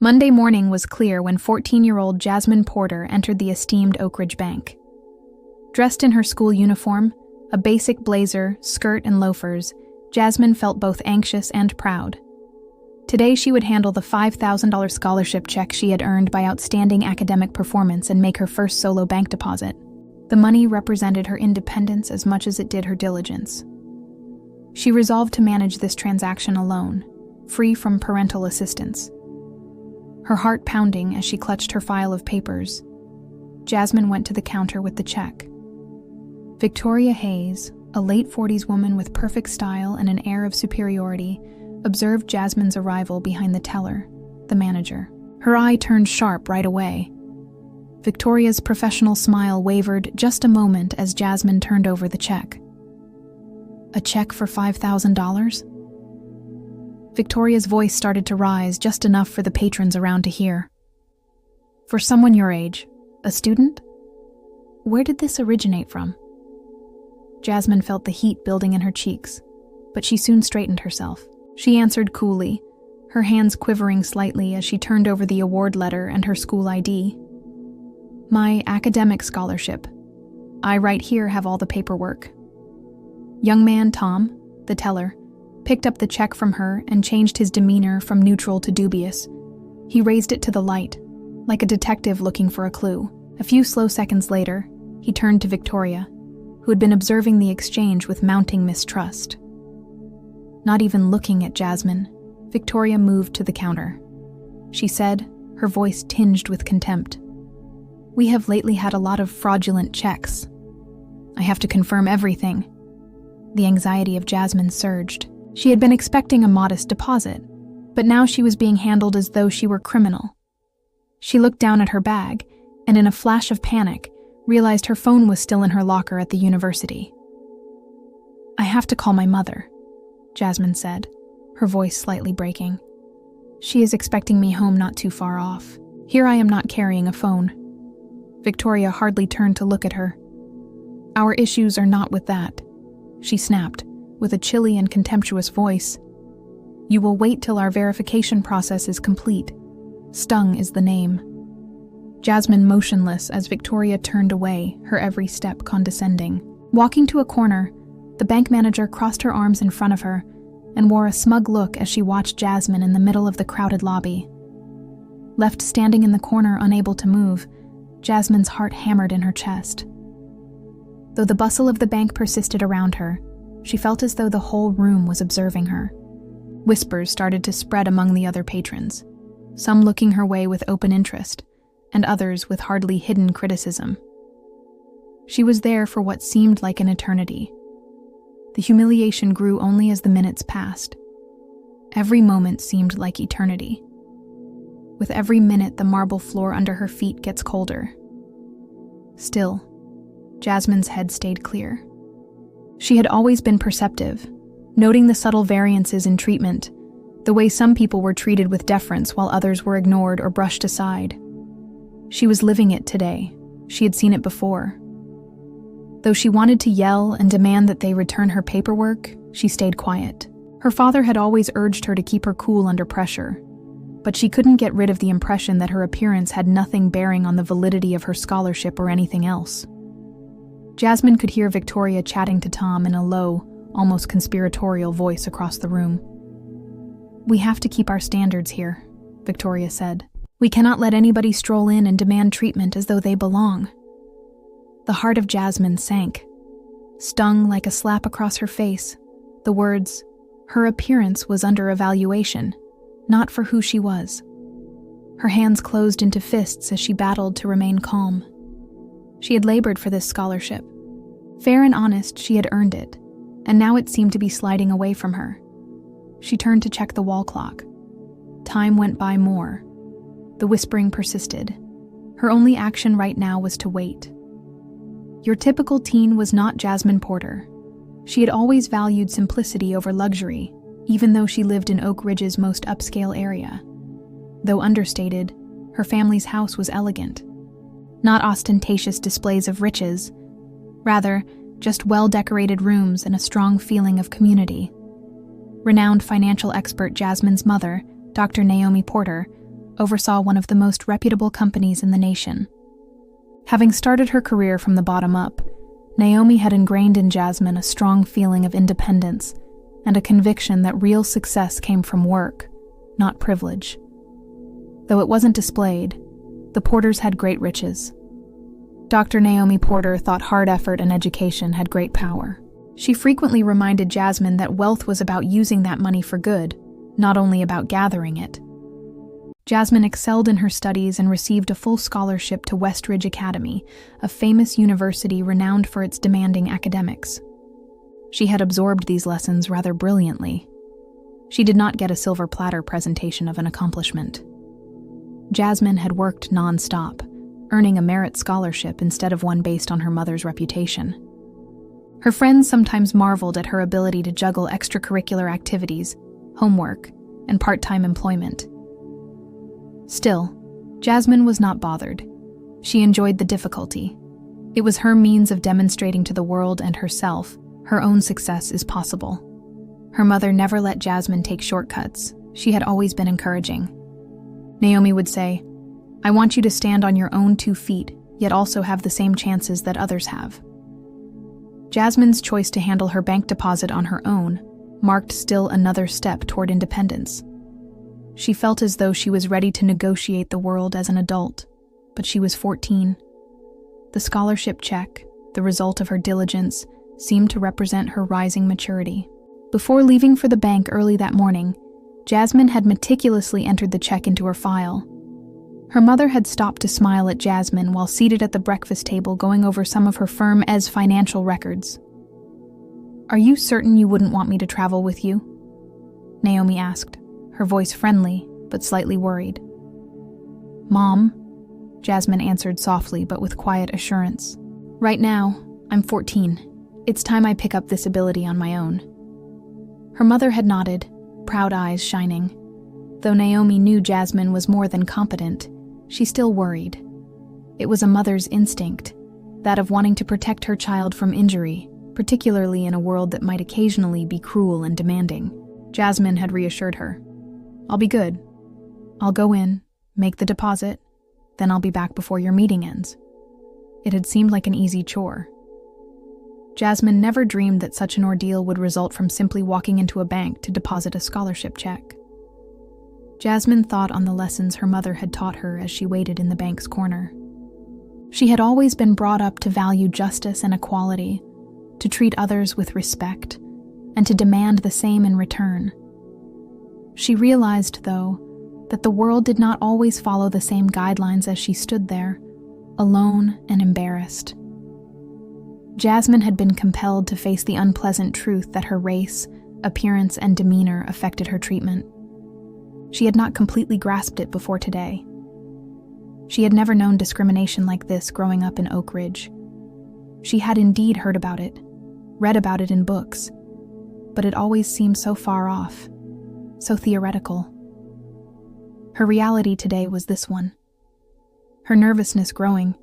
Monday morning was clear when 14-year-old Jasmine Porter entered the esteemed Oak Ridge Bank. Dressed in her school uniform, a basic blazer, skirt, and loafers, Jasmine felt both anxious and proud. Today she would handle the $5,000 scholarship check she had earned by outstanding academic performance and make her first solo bank deposit. The money represented her independence as much as it did her diligence. She resolved to manage this transaction alone, free from parental assistance. Her heart pounding as she clutched her file of papers, Jasmine went to the counter with the check. Victoria Hayes, a late 40s woman with perfect style and an air of superiority, observed Jasmine's arrival behind the teller, the manager. Her eye turned sharp right away. Victoria's professional smile wavered just a moment as Jasmine turned over the check. A check for $5,000? Victoria's voice started to rise just enough for the patrons around to hear. For someone your age, a student? Where did this originate from? Jasmine felt the heat building in her cheeks, but she soon straightened herself. She answered coolly, her hands quivering slightly as she turned over the award letter and her school ID. My academic scholarship. I right here have all the paperwork. Young man Tom, the teller, picked up the check from her and changed his demeanor from neutral to dubious. He raised it to the light, like a detective looking for a clue. A few slow seconds later, he turned to Victoria, who had been observing the exchange with mounting mistrust. Not even looking at Jasmine, Victoria moved to the counter. She said, her voice tinged with contempt, "We have lately had a lot of fraudulent checks. I have to confirm everything." The anxiety of Jasmine surged. She had been expecting a modest deposit, but now she was being handled as though she were criminal. She looked down at her bag, and in a flash of panic, realized her phone was still in her locker at the university. "I have to call my mother," Jasmine said, her voice slightly breaking. "She is expecting me home not too far off. Here I am not carrying a phone." Victoria hardly turned to look at her. "Our issues are not with that," she snapped, with a chilly and contemptuous voice. "You will wait till our verification process is complete. Stung is the name." Jasmine motionless as Victoria turned away, her every step condescending. Walking to a corner, the bank manager crossed her arms in front of her and wore a smug look as she watched Jasmine in the middle of the crowded lobby. Left standing in the corner unable to move, Jasmine's heart hammered in her chest. Though the bustle of the bank persisted around her, she felt as though the whole room was observing her. Whispers started to spread among the other patrons, some looking her way with open interest, and others with hardly hidden criticism. She was there for what seemed like an eternity. The humiliation grew only as the minutes passed. Every moment seemed like eternity. With every minute, the marble floor under her feet gets colder. Still, Jasmine's head stayed clear. She had always been perceptive, noting the subtle variances in treatment, the way some people were treated with deference while others were ignored or brushed aside. She was living it today. She had seen it before. Though she wanted to yell and demand that they return her paperwork, she stayed quiet. Her father had always urged her to keep her cool under pressure, but she couldn't get rid of the impression that her appearance had nothing bearing on the validity of her scholarship or anything else. Jasmine could hear Victoria chatting to Tom in a low, almost conspiratorial voice across the room. "We have to keep our standards here," Victoria said. "We cannot let anybody stroll in and demand treatment as though they belong." The heart of Jasmine sank. Stung like a slap across her face, the words, "Her appearance was under evaluation, not for who she was." Her hands closed into fists as she battled to remain calm. She had labored for this scholarship. Fair and honest, she had earned it, and now it seemed to be sliding away from her. She turned to check the wall clock. Time went by more. The whispering persisted. Her only action right now was to wait. Your typical teen was not Jasmine Porter. She had always valued simplicity over luxury, even though she lived in Oak Ridge's most upscale area. Though understated, her family's house was elegant. Not ostentatious displays of riches, rather, just well-decorated rooms and a strong feeling of community. Renowned financial expert Jasmine's mother, Dr. Naomi Porter, oversaw one of the most reputable companies in the nation. Having started her career from the bottom up, Naomi had ingrained in Jasmine a strong feeling of independence and a conviction that real success came from work, not privilege. Though it wasn't displayed, the Porters had great riches. Dr. Naomi Porter thought hard effort and education had great power. She frequently reminded Jasmine that wealth was about using that money for good, not only about gathering it. Jasmine excelled in her studies and received a full scholarship to Westridge Academy, a famous university renowned for its demanding academics. She had absorbed these lessons rather brilliantly. She did not get a silver platter presentation of an accomplishment. Jasmine had worked non-stop, earning a merit scholarship instead of one based on her mother's reputation. Her friends sometimes marveled at her ability to juggle extracurricular activities, homework, and part-time employment. Still, Jasmine was not bothered. She enjoyed the difficulty. It was her means of demonstrating to the world and herself her own success is possible. Her mother never let Jasmine take shortcuts. She had always been encouraging. Naomi would say, "I want you to stand on your own 2 feet, yet also have the same chances that others have." Jasmine's choice to handle her bank deposit on her own marked still another step toward independence. She felt as though she was ready to negotiate the world as an adult, but she was 14. The scholarship check, the result of her diligence, seemed to represent her rising maturity. Before leaving for the bank early that morning, Jasmine had meticulously entered the check into her file. Her mother had stopped to smile at Jasmine while seated at the breakfast table going over some of her firm's financial records. "Are you certain you wouldn't want me to travel with you?" Naomi asked, her voice friendly but slightly worried. "Mom," Jasmine answered softly but with quiet assurance. "Right now, I'm 14. It's time I pick up this ability on my own." Her mother had nodded, proud eyes shining. Though Naomi knew Jasmine was more than competent, she still worried. It was a mother's instinct, that of wanting to protect her child from injury, particularly in a world that might occasionally be cruel and demanding. Jasmine had reassured her. "I'll be good. I'll go in, make the deposit, then I'll be back before your meeting ends." It had seemed like an easy chore. Jasmine never dreamed that such an ordeal would result from simply walking into a bank to deposit a scholarship check. Jasmine thought on the lessons her mother had taught her as she waited in the bank's corner. She had always been brought up to value justice and equality, to treat others with respect, and to demand the same in return. She realized, though, that the world did not always follow the same guidelines as she stood there, alone and embarrassed. Jasmine had been compelled to face the unpleasant truth that her race, appearance, and demeanor affected her treatment. She had not completely grasped it before today. She had never known discrimination like this growing up in Oak Ridge. She had indeed heard about it, read about it in books, but it always seemed so far off, so theoretical. Her reality today was this one. Her nervousness growing,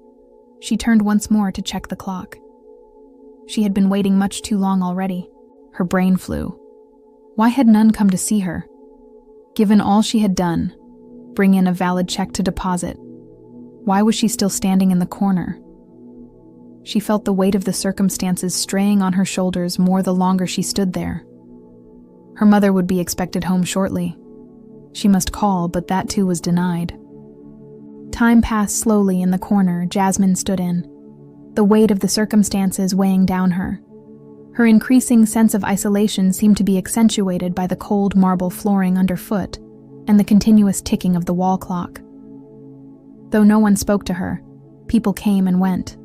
she turned once more to check the clock. She had been waiting much too long already. Her brain flew. Why had none come to see her? Given all she had done, bring in a valid check to deposit, why was she still standing in the corner? She felt the weight of the circumstances straying on her shoulders more the longer she stood there. Her mother would be expected home shortly. She must call, but that too was denied. Time passed slowly in the corner Jasmine stood in, the weight of the circumstances weighing down her. Her increasing sense of isolation seemed to be accentuated by the cold marble flooring underfoot and the continuous ticking of the wall clock. Though no one spoke to her, people came and went.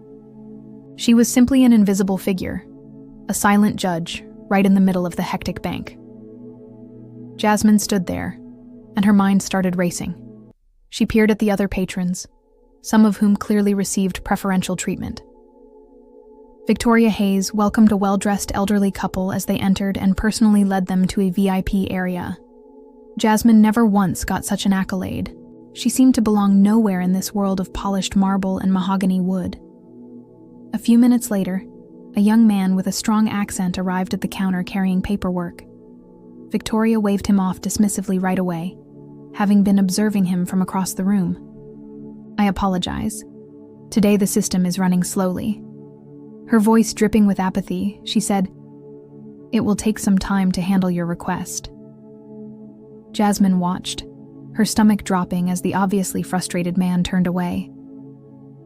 She was simply an invisible figure, a silent judge right in the middle of the hectic bank. Jasmine stood there, and her mind started racing. She peered at the other patrons, some of whom clearly received preferential treatment. Victoria Hayes welcomed a well-dressed elderly couple as they entered and personally led them to a VIP area. Jasmine never once got such an accolade. She seemed to belong nowhere in this world of polished marble and mahogany wood. A few minutes later, a young man with a strong accent arrived at the counter carrying paperwork. Victoria waved him off dismissively right away. having been observing him from across the room. "I apologize. Today the system is running slowly." Her voice dripping with apathy, she said, "It will take some time to handle your request." Jasmine watched, her stomach dropping as the obviously frustrated man turned away.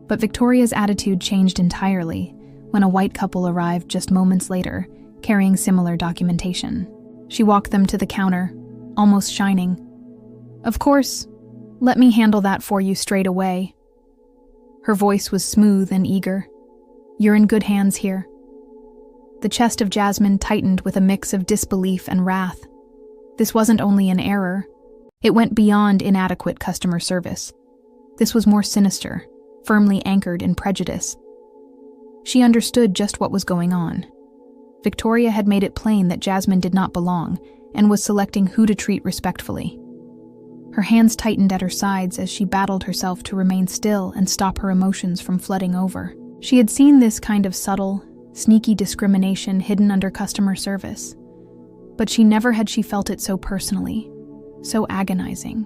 But Victoria's attitude changed entirely when a white couple arrived just moments later, carrying similar documentation. She walked them to the counter, almost shining. "Of course, let me handle that for you straight away." Her voice was smooth and eager. "You're in good hands here." The chest of Jasmine tightened with a mix of disbelief and wrath. This wasn't only an error. It went beyond inadequate customer service. This was more sinister, firmly anchored in prejudice. She understood just what was going on. Victoria had made it plain that Jasmine did not belong and was selecting who to treat respectfully. Her hands tightened at her sides as she battled herself to remain still and stop her emotions from flooding over. She had seen this kind of subtle, sneaky discrimination hidden under customer service, but never had she felt it so personally, so agonizing.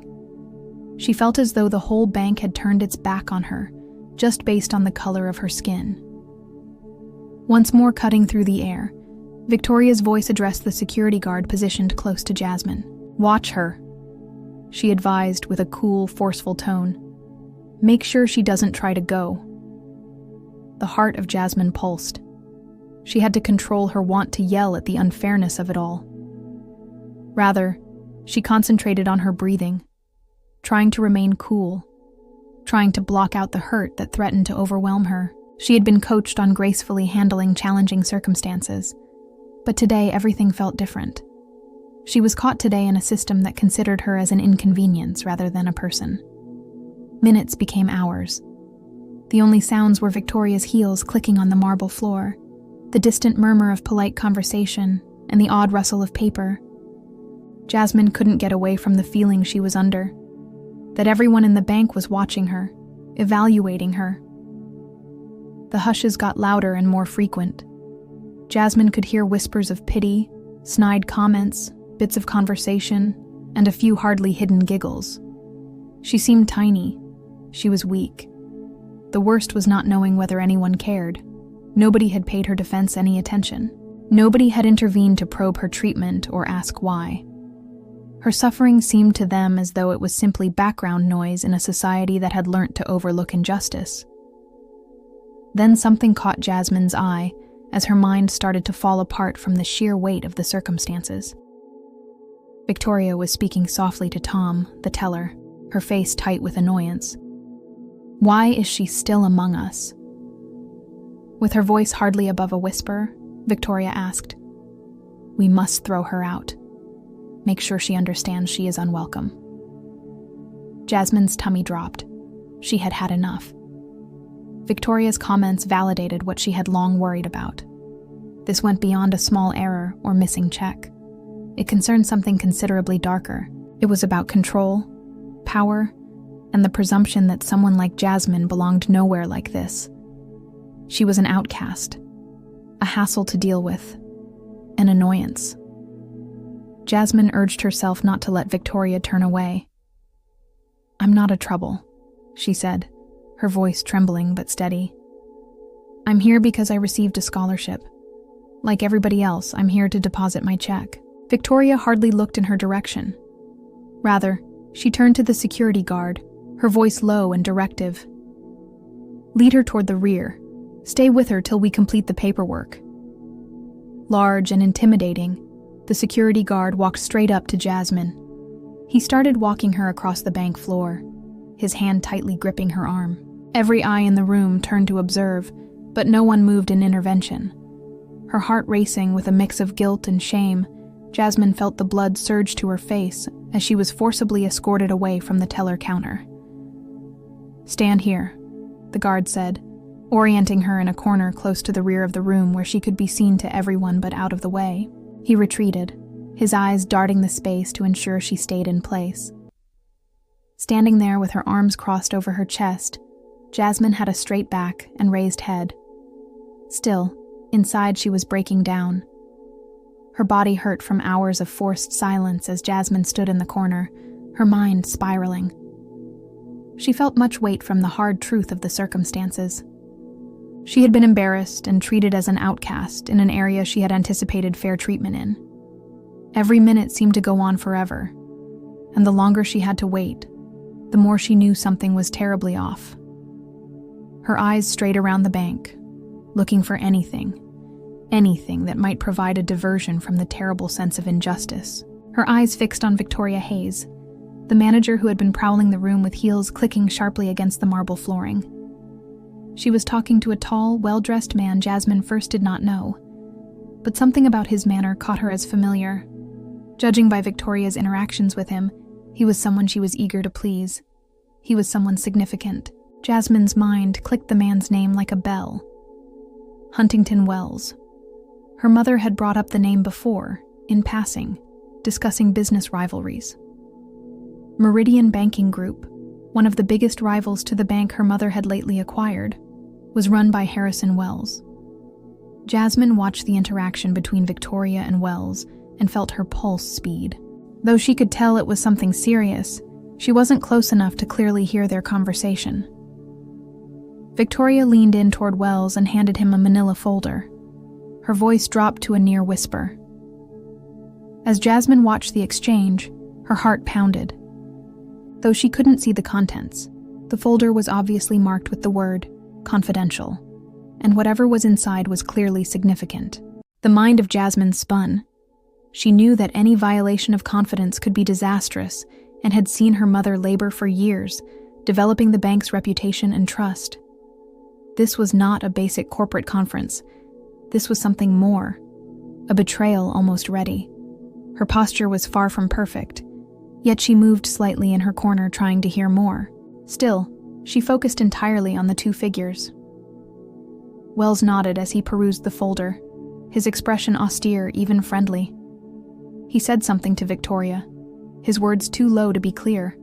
She felt as though the whole bank had turned its back on her, just based on the color of her skin. Once more cutting through the air, Victoria's voice addressed the security guard positioned close to Jasmine. "Watch her," she advised with a cool, forceful tone. "Make sure she doesn't try to go." The heart of Jasmine pulsed. She had to control her want to yell at the unfairness of it all. Rather, she concentrated on her breathing, trying to remain cool, trying to block out the hurt that threatened to overwhelm her. She had been coached on gracefully handling challenging circumstances, but today everything felt different. She was caught today in a system that considered her as an inconvenience rather than a person. Minutes became hours. The only sounds were Victoria's heels clicking on the marble floor, the distant murmur of polite conversation, and the odd rustle of paper. Jasmine couldn't get away from the feeling she was under, that everyone in the bank was watching her, evaluating her. The hushes got louder and more frequent. Jasmine could hear whispers of pity, snide comments, bits of conversation, and a few hardly hidden giggles. She seemed tiny. She was weak. The worst was not knowing whether anyone cared. Nobody had paid her defense any attention. Nobody had intervened to probe her treatment or ask why. Her suffering seemed to them as though it was simply background noise in a society that had learnt to overlook injustice. Then something caught Jasmine's eye as her mind started to fall apart from the sheer weight of the circumstances. Victoria was speaking softly to Tom, the teller, her face tight with annoyance. "Why is she still among us?" With her voice hardly above a whisper, Victoria asked, "We must throw her out. Make sure she understands she is unwelcome." Jasmine's tummy dropped. She had had enough. Victoria's comments validated what she had long worried about. This went beyond a small error or missing check. It concerned something considerably darker. It was about control, power, and the presumption that someone like Jasmine belonged nowhere like this. She was an outcast, a hassle to deal with, an annoyance. Jasmine urged herself not to let Victoria turn away. "I'm not a trouble," she said, her voice trembling but steady. "I'm here because I received a scholarship. Like everybody else, I'm here to deposit my check." Victoria hardly looked in her direction. Rather, she turned to the security guard, her voice low and directive. "Lead her toward the rear. Stay with her till we complete the paperwork." Large and intimidating, the security guard walked straight up to Jasmine. He started walking her across the bank floor, his hand tightly gripping her arm. Every eye in the room turned to observe, but no one moved in intervention. Her heart racing with a mix of guilt and shame, Jasmine felt the blood surge to her face as she was forcibly escorted away from the teller counter. "Stand here," the guard said, orienting her in a corner close to the rear of the room where she could be seen to everyone but out of the way. He retreated, his eyes darting the space to ensure she stayed in place. Standing there with her arms crossed over her chest, Jasmine had a straight back and raised head. Still, inside she was breaking down. Her body hurt from hours of forced silence as Jasmine stood in the corner, her mind spiraling. She felt much weight from the hard truth of the circumstances. She had been embarrassed and treated as an outcast in an area she had anticipated fair treatment in. Every minute seemed to go on forever, and the longer she had to wait, the more she knew something was terribly off. Her eyes strayed around the bank, looking for anything that might provide a diversion from the terrible sense of injustice. Her eyes fixed on Victoria Hayes, the manager who had been prowling the room with heels clicking sharply against the marble flooring. She was talking to a tall, well-dressed man Jasmine first did not know, but something about his manner caught her as familiar. Judging by Victoria's interactions with him, he was someone she was eager to please. He was someone significant. Jasmine's mind clicked the man's name like a bell. Huntington Wells. Her mother had brought up the name before, in passing, discussing business rivalries. Meridian Banking Group, one of the biggest rivals to the bank her mother had lately acquired, was run by Harrison Wells. Jasmine watched the interaction between Victoria and Wells and felt her pulse speed. Though she could tell it was something serious, she wasn't close enough to clearly hear their conversation. Victoria leaned in toward Wells and handed him a manila folder. Her voice dropped to a near whisper. As Jasmine watched the exchange, her heart pounded. Though she couldn't see the contents, the folder was obviously marked with the word confidential, and whatever was inside was clearly significant. The mind of Jasmine spun. She knew that any violation of confidence could be disastrous and had seen her mother labor for years, developing the bank's reputation and trust. This was not a basic corporate conference. This was something more, a betrayal almost ready. Her posture was far from perfect, yet she moved slightly in her corner trying to hear more. Still, she focused entirely on the two figures. Wells nodded as he perused the folder, his expression austere, even friendly. He said something to Victoria, his words too low to be clear,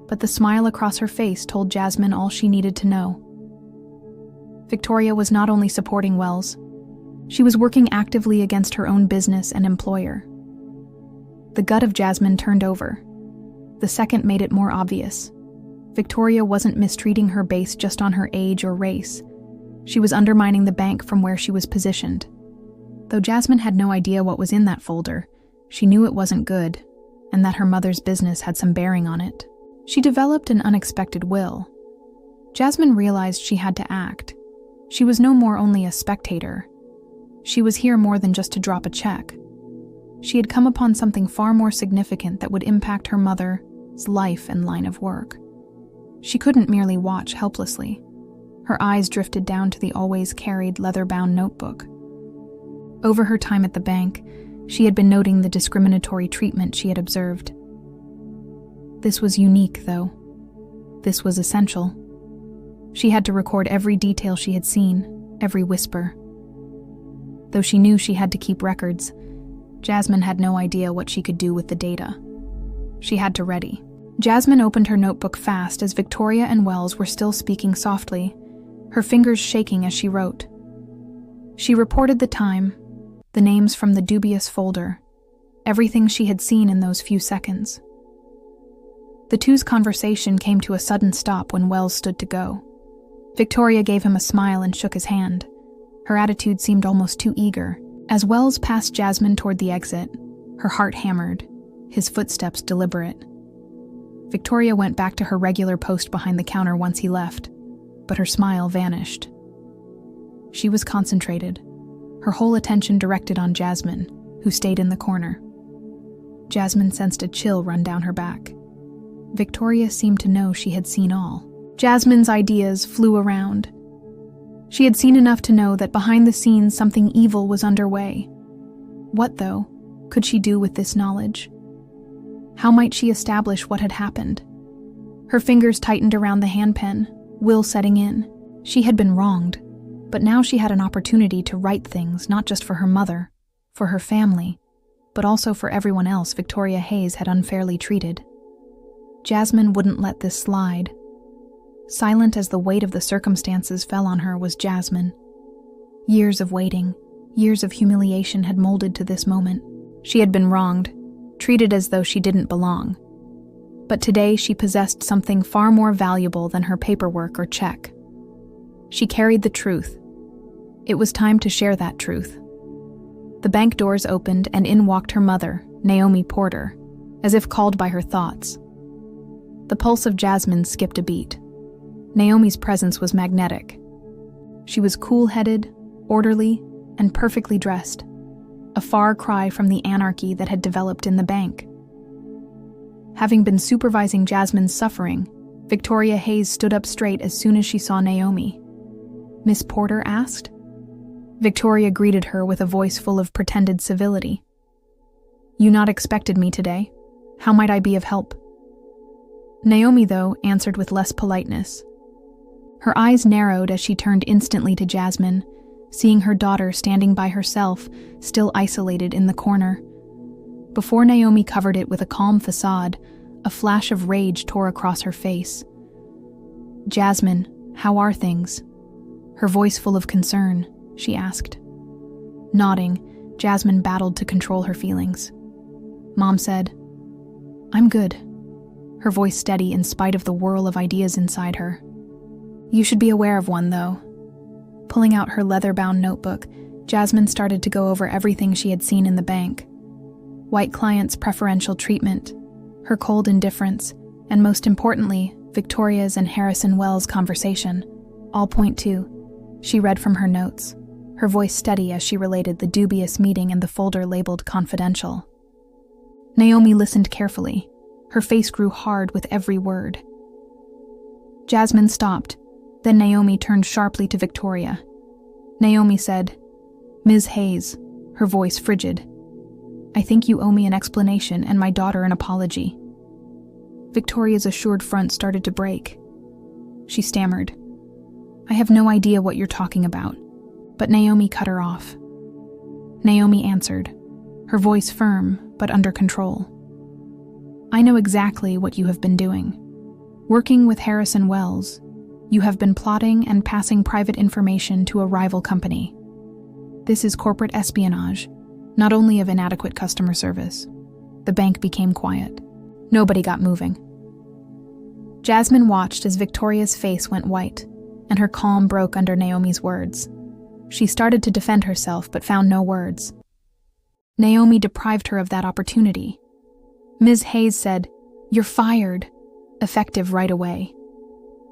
but the smile across her face told Jasmine all she needed to know. Victoria was not only supporting Wells, she was working actively against her own business and employer. The gut of Jasmine turned over. The second made it more obvious. Victoria wasn't mistreating her based just on her age or race. She was undermining the bank from where she was positioned. Though Jasmine had no idea what was in that folder, she knew it wasn't good, and that her mother's business had some bearing on it. She developed an unexpected will. Jasmine realized she had to act. She was no more only a spectator. She was here more than just to drop a check. She had come upon something far more significant that would impact her mother's life and line of work. She couldn't merely watch helplessly. Her eyes drifted down to the always carried leather-bound notebook. Over her time at the bank, she had been noting the discriminatory treatment she had observed. This was unique, though. This was essential. She had to record every detail she had seen, every whisper. Though she knew she had to keep records, Jasmine had no idea what she could do with the data. She had to ready. Jasmine opened her notebook fast as Victoria and Wells were still speaking softly, her fingers shaking as she wrote. She reported the time, the names from the dubious folder, everything she had seen in those few seconds. The two's conversation came to a sudden stop when Wells stood to go. Victoria gave him a smile and shook his hand. Her attitude seemed almost too eager. As Wells passed Jasmine toward the exit, her heart hammered, his footsteps deliberate. Victoria went back to her regular post behind the counter once he left, but her smile vanished. She was concentrated, her whole attention directed on Jasmine, who stayed in the corner. Jasmine sensed a chill run down her back. Victoria seemed to know she had seen all. Jasmine's ideas flew around. She had seen enough to know that behind the scenes something evil was underway. What, though, could she do with this knowledge? How might she establish what had happened? Her fingers tightened around the handpen, will setting in. She had been wronged, but now she had an opportunity to right things not just for her mother, for her family, but also for everyone else Victoria Hayes had unfairly treated. Jasmine wouldn't let this slide. Silent as the weight of the circumstances fell on her was Jasmine. Years of waiting, years of humiliation had molded to this moment. She had been wronged, treated as though she didn't belong. But today she possessed something far more valuable than her paperwork or check. She carried the truth. It was time to share that truth. The bank doors opened and in walked her mother, Naomi Porter, as if called by her thoughts. The pulse of Jasmine skipped a beat. Naomi's presence was magnetic. She was cool-headed, orderly, and perfectly dressed, a far cry from the anarchy that had developed in the bank. Having been supervising Jasmine's suffering, Victoria Hayes stood up straight as soon as she saw Naomi. "Miss Porter?" asked. Victoria greeted her with a voice full of pretended civility. "You not expected me today? How might I be of help?" Naomi, though, answered with less politeness. Her eyes narrowed as she turned instantly to Jasmine, seeing her daughter standing by herself, still isolated in the corner. Before Naomi covered it with a calm facade, a flash of rage tore across her face. "Jasmine, how are things?" Her voice full of concern, she asked. Nodding, Jasmine battled to control her feelings. Mom said, "I'm good," her voice steady in spite of the whirl of ideas inside her. "You should be aware of one, though." Pulling out her leather-bound notebook, Jasmine started to go over everything she had seen in the bank. White clients' preferential treatment, her cold indifference, and most importantly, Victoria's and Harrison Wells' conversation, all point to. She read from her notes, her voice steady as she related the dubious meeting and the folder labeled confidential. Naomi listened carefully. Her face grew hard with every word. Jasmine stopped. Then Naomi turned sharply to Victoria. Naomi said, "Ms. Hayes," her voice frigid, "I think you owe me an explanation and my daughter an apology." Victoria's assured front started to break. She stammered, "I have no idea what you're talking about," but Naomi cut her off. Naomi answered, her voice firm but under control. "I know exactly what you have been doing. Working with Harrison Wells, you have been plotting and passing private information to a rival company. This is corporate espionage, not only of inadequate customer service." The bank became quiet. Nobody got moving. Jasmine watched as Victoria's face went white, and her calm broke under Naomi's words. She started to defend herself but found no words. Naomi deprived her of that opportunity. Ms. Hayes said, "You're fired," effective right away.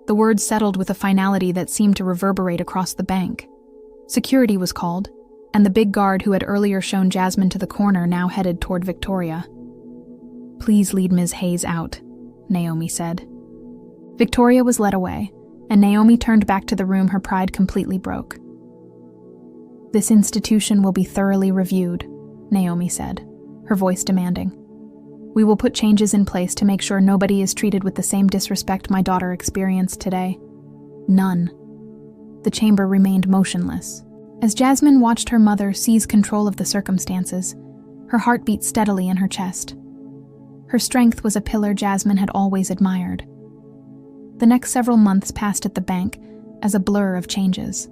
The words settled with a finality that seemed to reverberate across the bank. Security was called, and the big guard who had earlier shown Jasmine to the corner now headed toward Victoria. "Please lead Ms. Hayes out," Naomi said. Victoria was led away, and Naomi turned back to the room, her pride completely broke. "This institution will be thoroughly reviewed," Naomi said, her voice demanding. "We will put changes in place to make sure nobody is treated with the same disrespect my daughter experienced today. None." The chamber remained motionless. As Jasmine watched her mother seize control of the circumstances, her heart beat steadily in her chest. Her strength was a pillar Jasmine had always admired. The next several months passed at the bank as a blur of changes.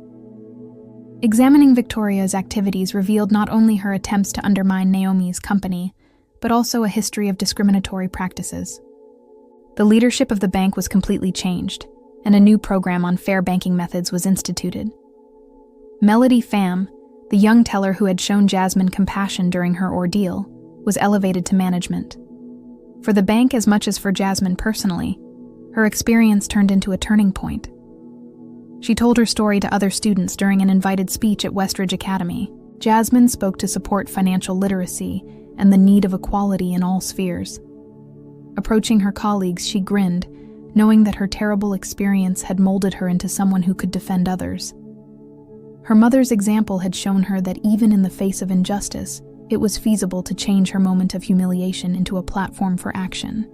Examining Victoria's activities revealed not only her attempts to undermine Naomi's company, but also a history of discriminatory practices. The leadership of the bank was completely changed, and a new program on fair banking methods was instituted. Melody Pham, the young teller who had shown Jasmine compassion during her ordeal, was elevated to management. For the bank as much as for Jasmine personally, her experience turned into a turning point. She told her story to other students during an invited speech at Westridge Academy. Jasmine spoke to support financial literacy and the need of equality in all spheres. Approaching her colleagues, she grinned, knowing that her terrible experience had molded her into someone who could defend others. Her mother's example had shown her that even in the face of injustice, it was feasible to change her moment of humiliation into a platform for action.